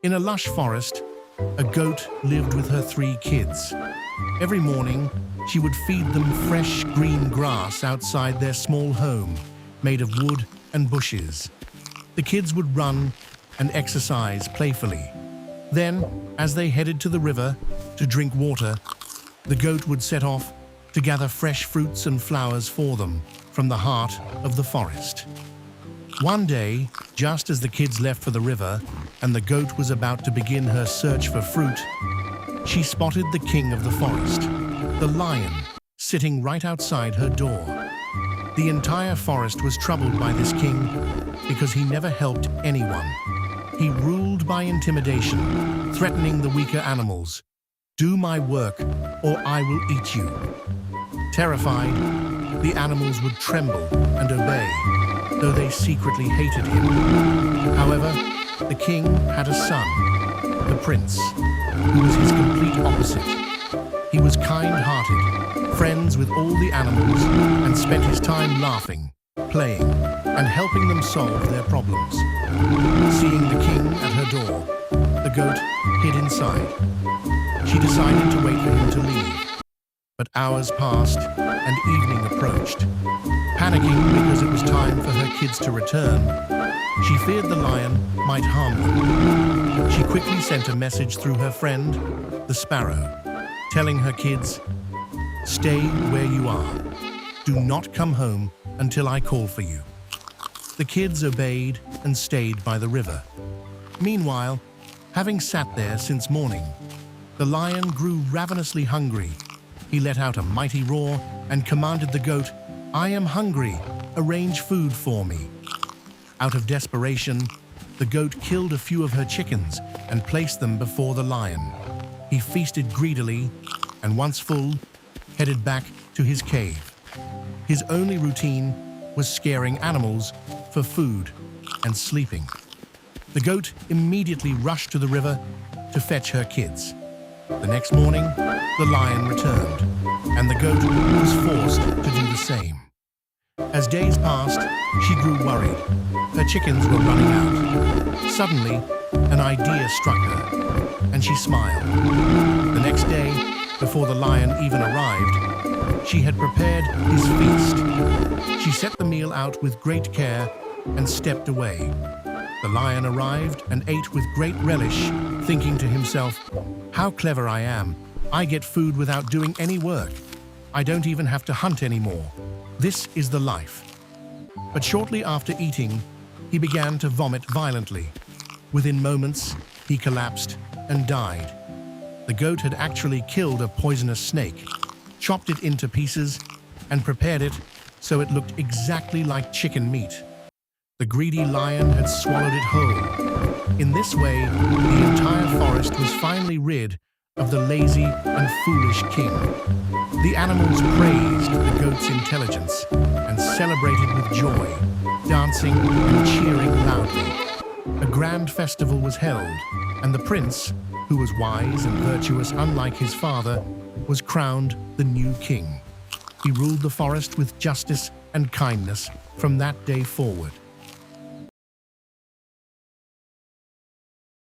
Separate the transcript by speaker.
Speaker 1: In a lush forest, a goat lived with her 3 kids. Every morning, she would feed them fresh green grass outside their small home, made of wood and bushes. The kids would run and exercise playfully. Then, as they headed to the river to drink water, the goat would set off to gather fresh fruits and flowers for them from the heart of the forest. One day, just as the kids left for the river and the goat was about to begin her search for fruit, she spotted the king of the forest, the lion, sitting right outside her door. The entire forest was troubled by this king because he never helped anyone. He ruled by intimidation, threatening the weaker animals. "Do my work, or I will eat you." Terrified, the animals would tremble and obey, though they secretly hated him. However, the king had a son, the prince, who was his complete opposite. He was kind-hearted, friends with all the animals, and spent his time laughing, playing, and helping them solve their problems. Seeing the king at her door, the goat hid inside. She decided to wait for him to leave. But hours passed and evening approached. Panicking because it was time for her kids to return, she feared the lion might harm them. She quickly sent a message through her friend, the sparrow, telling her kids, "Stay where you are. Do not come home until I call for you." The kids obeyed and stayed by the river. Meanwhile, having sat there since morning, the lion grew ravenously hungry. He let out a mighty roar and commanded the goat, "I am hungry. Arrange food for me." Out of desperation, the goat killed a few of her chickens and placed them before the lion. He feasted greedily and, once full, headed back to his cave. His only routine was scaring animals for food and sleeping. The goat immediately rushed to the river to fetch her kids. The next morning, the lion returned, and the goat was forced to do the same. As days passed, she grew worried. Her chickens were running out. Suddenly, an idea struck her, and she smiled. The next day, before the lion even arrived, she had prepared his feast. She set the meal out with great care and stepped away. The lion arrived and ate with great relish, thinking to himself, "How clever I am. I get food without doing any work. I don't even have to hunt anymore. This is the life." But shortly after eating, he began to vomit violently. Within moments, he collapsed and died. The goat had actually killed a poisonous snake, chopped it into pieces, and prepared it so it looked exactly like chicken meat. The greedy lion had swallowed it whole. In this way, the entire forest was finally rid of the lazy and foolish king. The animals praised the goat's intelligence and celebrated with joy, dancing and cheering loudly. A grand festival was held, and the prince, who was wise and virtuous unlike his father, was crowned the new king. He ruled the forest with justice and kindness from that day forward.